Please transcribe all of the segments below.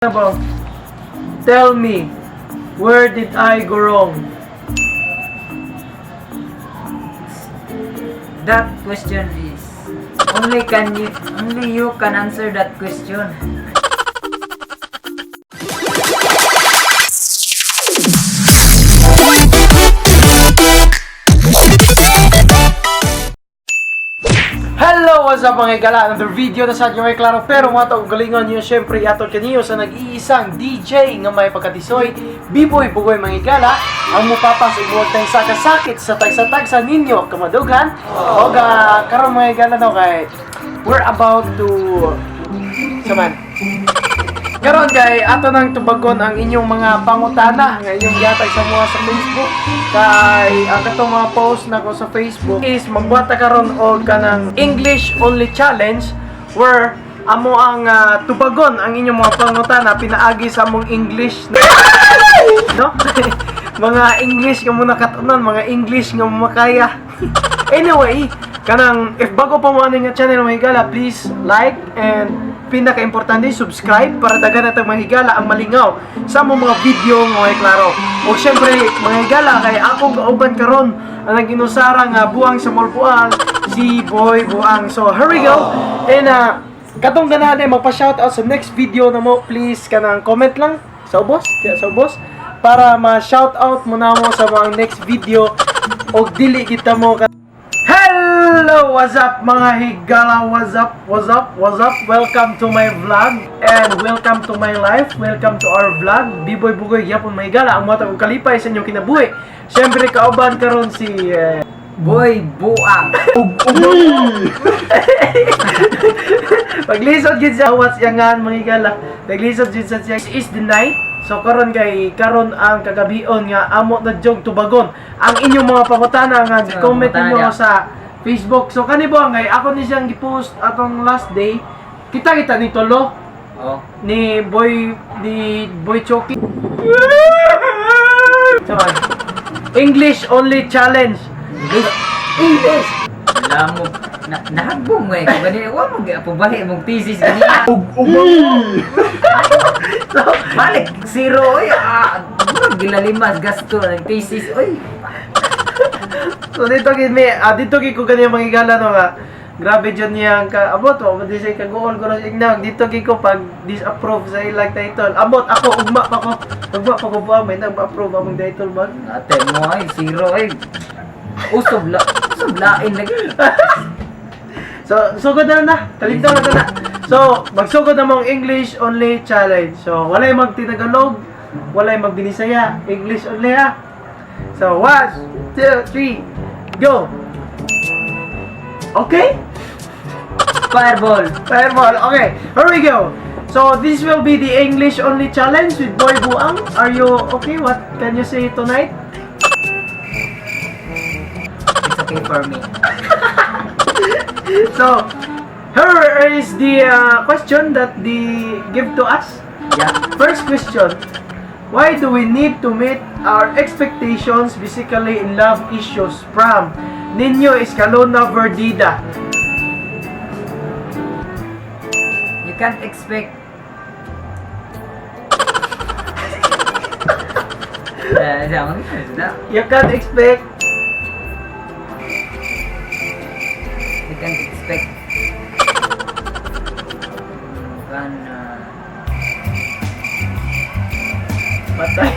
About, tell me, where did I go wrong? That question is only you can answer that question. Hello! What's up mga igala? Another video na sa inyo may klaro. Pero mga taong galingan nyo syempre atol kaniyo sa nag-iisang DJ nga may pagkatisoy B-boy bugoy mga igala ang mupapas iguwag sa kasakit sa tag sa ninyo kamadughan. O karon mga igala no kay we're about to saman karon kay ato nang tubagon ang inyong mga pangutana nga inyong yatag sa mga sa Facebook. Kay ang katong mga post na ko sa Facebook is magbuhat ta karon og kanang English only challenge where amo ang tubagon ang inyong mga pangutana pinaagi sa among English no mga English nga muna katunan, mga English nga makaya. Anyway, kanang if bago pa mo nga channel mga higala, please like and pinaka-importante subscribe para daghan natang mga higala ang malingaw sa mga video nga may klaro. O syempre mga higala kay akong kauban karon ang naginusara nga buang sa Molbuang si Boy Buang. So here we go. And katong ganahan magpa-shoutout sa next video na mo, please kanang comment lang sa ubos, para ma-shoutout mo na mo sa mga next video o dili kita mo Hello! What's up mga higala? What's up? Welcome to my vlog and welcome to my life. Welcome to our vlog. B-boy bugoy gyapon mga higala ang mga tagong kalipay sa inyong kinabuhi. Syempre kauban karon si Boy Buang. Paglisod gid sa what's yangan mga higala. Paglisod gid sa siya is the night. So karon ang kagabion nga amo na jog tubagon ang inyong mga pangutana nga comment niyo sa Facebook. So kani bo ngay ako ni siyang gi-post atong last day. Kita ni Tolo. Oh. Ni Boy Choki. So, English only challenge. English. Wala mo nahagbong mo kung ganyan wa mo giapubahi mong thesis ganyan. So, Balik zero oy. Gilalimas gasto ng thesis oy. so dito gid ko kanya mga higala no nga. Grabe dyan niyang abot mo di say kagool ko sa ignaw. Dito gid ko pag disapprove sa ilang title. Abot ako ugma pa ko ba may nag-approve among title ba? Ate mo ay zero ay. Usob lain lagi. So sugod na. Kalitaw na. So magsugod na mong English only challenge. So walay magtinagalog, walay magbinisaya, English only ha. So 1, 2, 3, go. Okay? Fireball. Okay, here we go. So this will be the English only challenge with Boy Buang. Are you okay? What can you say tonight? It's okay for me. So here is the question that they give to us. Yeah. First question. Why do we need to meet our expectations basically in love issues from Nino Escalona Verdida? You can't expect You can't expect patay.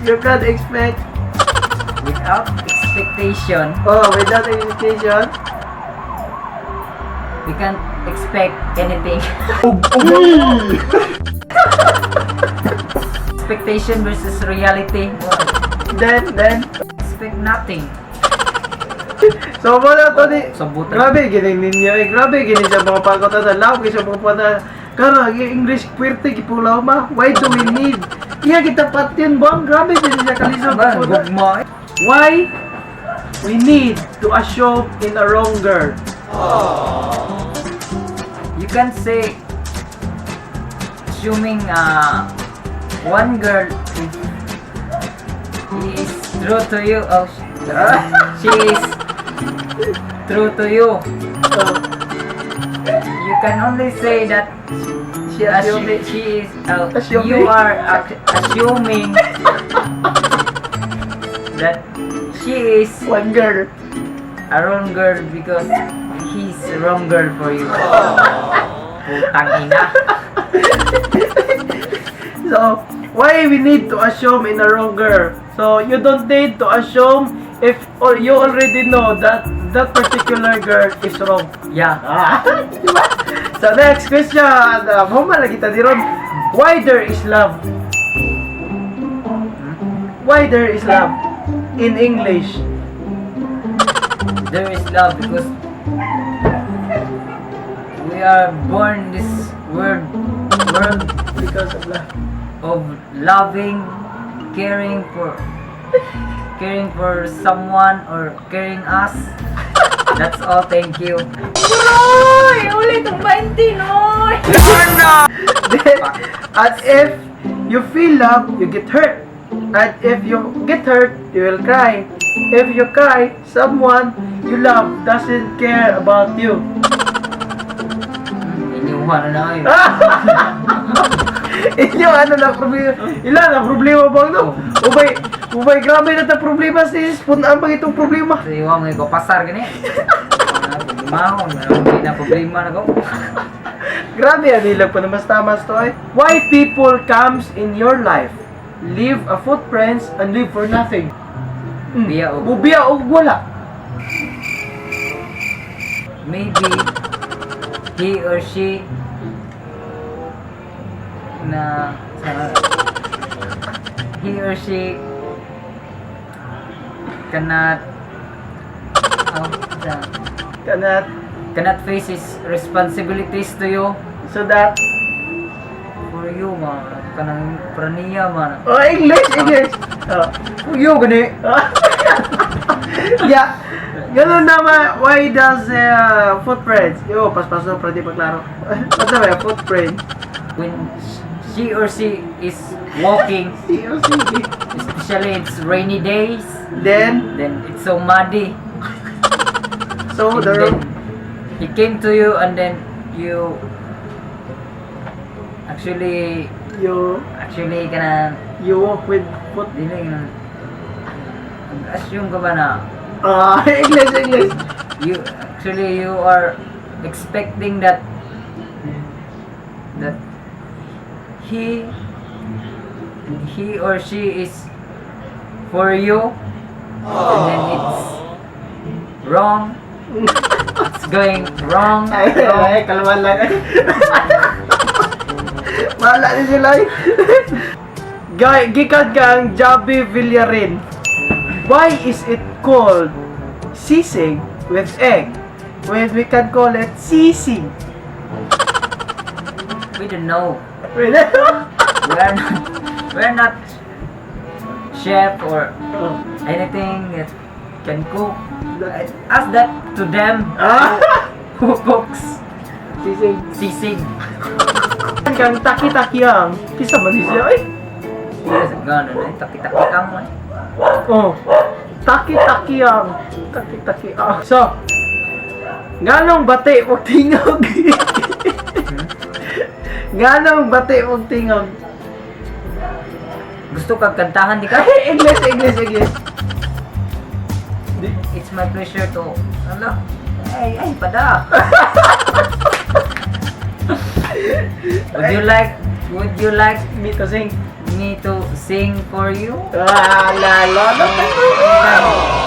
You can't expect without expectation. Without expectation. We can't expect anything. Expectation versus reality. Then Expect nothing. so wala to ni Sabutan. grabe gini ninyo grabe gini sa mga pagkota sa law kasi mga pagkota kara English puwerte gipulaw ma. Why do we need iya kita patin bang grabe gini sa kalisod Gugma. why we need to assume in a wrong girl. You can't say assuming one girl is true to you. She is true to you. Oh, You can only say that she assuming. she is. Assuming. You are assuming that she is One girl. a wrong girl because he's a wrong girl for you. Putang ina. So, why we need to assume in a wrong girl? So, you don't need to assume if or you already know that that particular girl is wrong. Yeah. Diba? So, next question. Humala kita di ron. Why there is love? Why there is love? In English. There is love because we are born this world Because of love. of loving, caring for someone or caring us. That's all. Thank you. Uy! Ulit ang 20, no! And if you feel love, you get hurt. And if you get hurt, you will cry. If you cry, someone you love doesn't care about you. Iniwan na kayo. Inyo, ano na problema? Ilan na problema bang no? Ubay, grabe na ta problema sis. Punaan bang itong problema? Sa iwa mo ipapasar gani. Mahon, hindi na problema na ko. Grabe yan nila po na mas tamas to eh. Why people comes in your life, leave a footprints and live for nothing? Biya o. Bubiya o wala. Maybe he or she he or she cannot cannot face his responsibilities to you So that for you man kanang praniya man. oh, English. Yo gani. Yeah. Ganun naman, why does footprints? Yo, paspaso para di maklaro. Ano ba yung footprint? When she or she is walking, Sige. especially it's rainy days, Then, it's so muddy. so And the then he came to you and then you actually kana you walk with foot. dili nga assume ka ba na English. you are expecting that he or she is for you and then it's wrong. It's going wrong. Ay, kalman lang. Mahala ni sila. Gikan kang Javi Villarin. Why is it called sisig with egg when we can call it sisig? We don't know. Really? We're not chef or anything that can cook. Ask that to them who cooks Sisig. sisig. Kang taki-takiyang. Kisa man siya ay. Yes, gano'n eh. Taki-taki ang man. Oh. Taki-takiyang. Taki-takiyang. So, nganong bati og tingog? Nganong bati og tingog? Gusto kang kantahan di ka? English. It's my pleasure to... Ala. Ay, pada. Would you like Me to sing. me to sing for you? Lalo.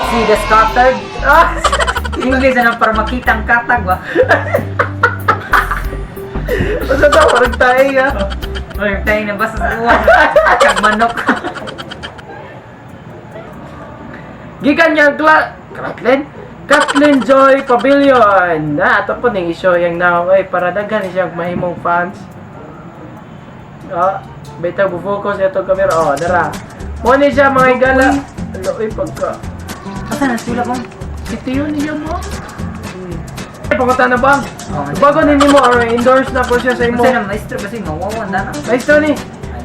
See the scattered? English na para makita ang katag ba? Basta daw, parang tayo nga. Or tayo na basta sa uwan. Kag manok. Gikan niyang Kathleen Joy Pavilion. Ato po ning isyo yung naway para daghan siyang mahimong fans. Beta bu-focus ito camera. Dara. Mo ni siya mga igala. Ano pagka. Asa na sila bang? Ito yun niya mo. Pangutan na ba? Oh, Bago ninyo mo, endorse na po siya sa imo. Kasi na maestro kasi mawawan na na. Maestro ni,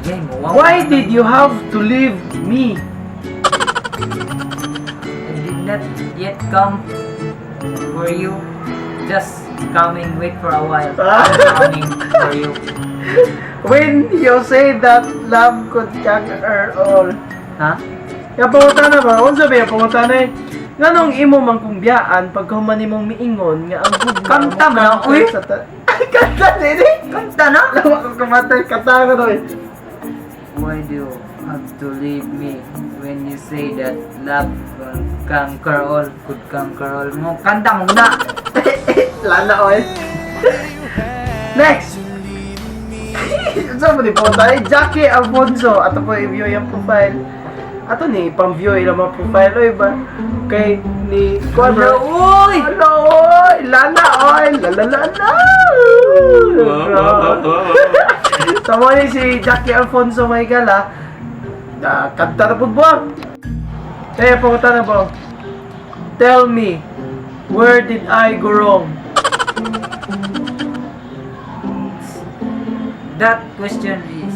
Ay, mawawan. why did you have to leave me? I did not yet come for you. Just coming, wait for a while. Ah. Coming for you. When you say that love could conquer all. Ha? Yung pangutana ba? Unsa ba yung pangutana eh? Nganong imo man kumbyaan pag humani mong miingon nga ang hugma Kanta mo man, conquer uy. sa Kanta nini? Kanta na? Lawa ko kamatay, kanta ko to eh. Why do you have to leave me when you say that love will conquer all, could conquer all? Mo kanta mo na. Lana oil. Next! Saan mo di po tayo? Jackie Alfonso. Ato po i-view yung profile. Ato ni, pang-view yung mga profile. Oy ba? Kay ni... Hello, uy! Hello, oy! Lana oil! Lalalala! Sa mo ni si Jackie Alfonso may gala. Kanta na po ba? Kaya punta na po. Tell me, where did I go wrong? That question is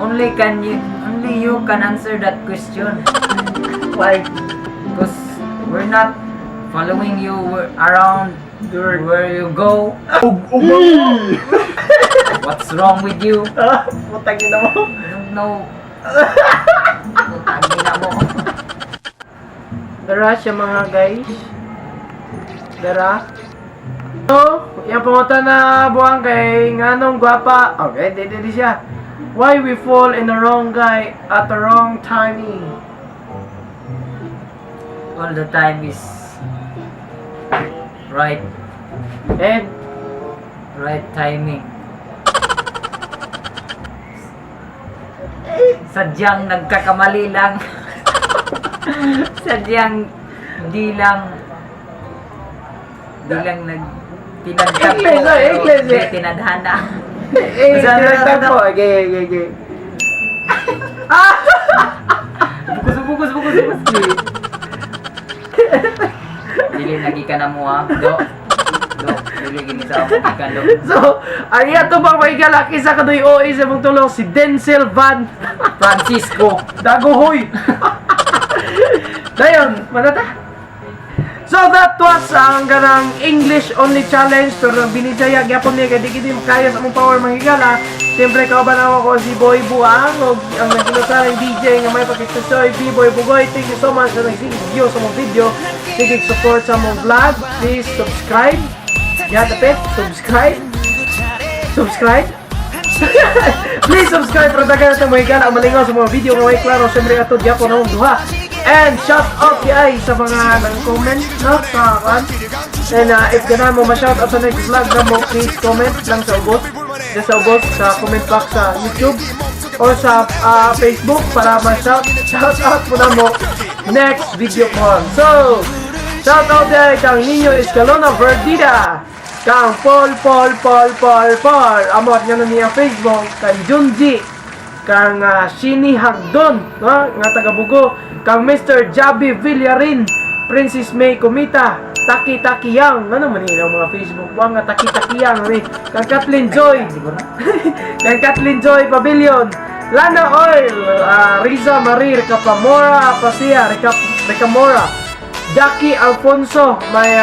only you can answer that question. Why? Because we're not following you around where you go. What's wrong with you? Putang ina mo. I don't know. Putang ina mo. Dara siya mga guys. Dara. So, yung pumunta na buwang kay nganong gwapa. Okay, di siya. Why we fall in the wrong guy at the wrong timing? All the time is right And timing. Sadyang nagkakamali lang. Sadyang di lang tinadhana English, English, Di eh. tinadhana. tinagtag po. Okay. Bukus. Dili lagi ka na mo ha. Do. Dili gini sa ako ikan do. So, ang iyato bang may galaki sa kadoy OA sa mong tulong si Denzel Van Francisco. Dagohoy. Dayon, manata. So that was ang ganang English only challenge pero binidaya gyapon niya kay di kaya sa mong power manghigala. Siyempre kauban ako si Boy Buang o ang nagkinasarang DJ nga may pakistusoy B-Boy Bugoy. Thank you so much sa nag-view sa mong video. Sige support sa mong vlog. Please subscribe. Yeah, tapit. Subscribe. Please subscribe para dagan sa mga higala ang malingaw sa mga video nga may klaro. Siyempre ato gyapon ang duha. And shout out kay sa mga nag-comment no sa kan. And if gana mo ma-shout out sa next vlog na mo, please comment lang sa ubos. Sa ubos sa comment box sa YouTube or sa Facebook para ma-shout out mo na mo next video call. So, shout out dahil kang Nino Escalona Verdida, kang Paul. Amot nga na niya Facebook, kang Junji, kang Shini Hagdon, no? Nga taga Bugo, kang Mr. Javi Villarin, Princess May Kumita, Taki Yang, ano man yun ang mga Facebook mo, nga Taki Yang, kang Kathleen Joy, kang Kathleen Joy Pavilion, Lana Oil, Riza Marie, Recapamora, Pasia, Recamora, Jackie Alfonso, may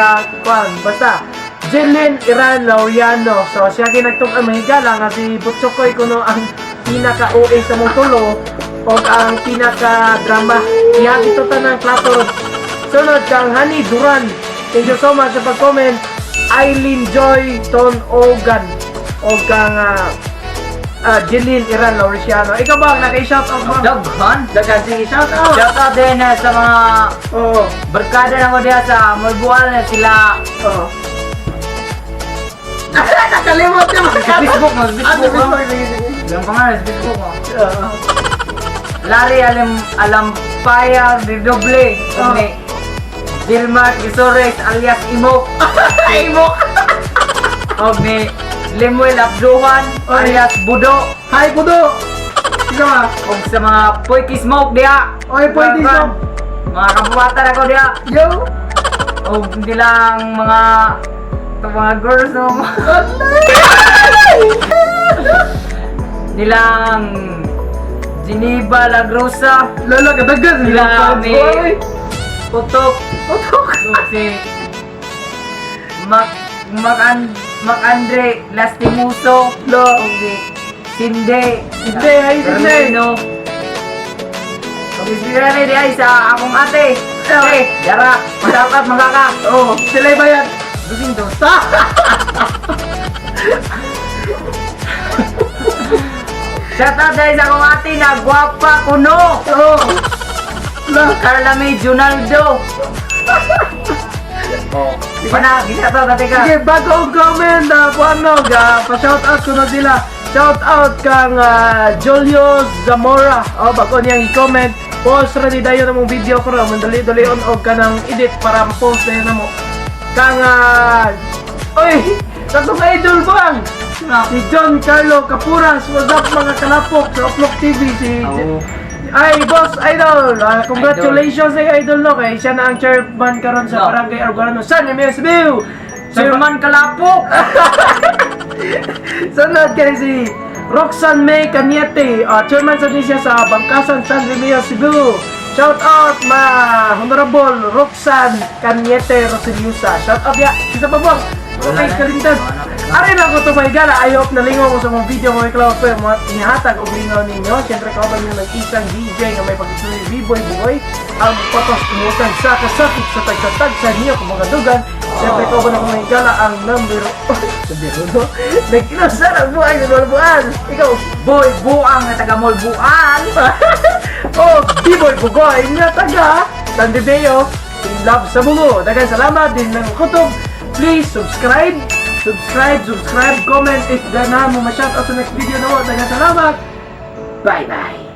basta, Jillian Iran Laureano. So siya kinagtong mahigala nga si Butchokoy kuno ang pinaka-OA sa mong tulo o ang pinaka-drama. Iyan ito tanang klator. Sunod kang Honey Duran. Thank you so much sa pag-comment. Eileen Joy Ton Ogan o kang Jillian Iran Laureano. Ikaw ba ang naka-shoutout mo? Daghan. Dagan, sige, shoutout. Shoutout din sa mga Oo. barkada na ko diya sa Malbual na sila. Oo. Nakalimot niya mga Sa Facebook mo, sa Facebook mo. Sige. Yung pangalan sa Facebook mo. Larry Alampaya Redoble. Oh. Ni Dilmar Isores alias Imok. Imok. O ni Lemuel Abduhan Oy. alias Budo. Hi, Pudo! Sino ka? O sa mga Poiki Smoke diya. Oy, Poiki Smoke. Mga kabuatan ako diya. Yo! O nilang mga girls no. Nilang Geneva Lagrosa. Lala, kadagan! Sila may Oy! Putok. Otok! So, si Mac Andre Lastimoso. No. Okay. Sinde. Hindi, ay hindi. Carlino. Okay, sila rin ay sa akong ate. Okay, Dara. Masarap magkaka. Oh, sila ba yan? Dusing dos. Shoutout dahil sa akong ate na gwapa kuno. Oh. Carla May Junaldo. Oh. Pana, shoutout natin ka. Sige, bago ang comment, pa-shoutout ko na sila. Shoutout kang Julio Zamora. Oh, bago niyang i-comment. Post ready dayo na mong video ko rin. Mandali-dali on og ka ng edit para ma-post na yun na mo. Kang, oy, tatong idol bang? Si John Carlo Capuras. What's up mga kalapok sa Uplok TV. Ay, boss, idol! Congratulations sa idol no, kay siya na ang chairman karon sa Barangay Arugano San Remedios View! Chairman Kalapok! Sunod kay si Roxanne May Cañete, chairman sa siya sa Bangkasan San Remedios Cebu. Shout out Honorable Roxanne Cañete Rosiliosa. Shout out ya! Isa pa bang? Okay, kalintad. Ari lang ko ito may gana. I hope nalingaw mo sa mga video mga Cloud Pero mga inihatag o lingaw ninyo. Siyempre ka ba nyo nag-isang DJ na may pag-isunin B-Boy Bugoy ang patos tumutan sa kasakit sa tagtatag sa inyo kung mga dugan. Siyempre ka ba na kung may gala ang number no? Nag-inasar ang buhay sa buwan. Ikaw, Boy Buang na taga Molbuan! oh, B-Boy Bugoy nga taga San Bebeo. In love sa bungo. Dagan salamat din ng kutob. Please subscribe, comment if ganahan mo ma-shoutout sa next video na mo. Dagan salamat. Bye-bye.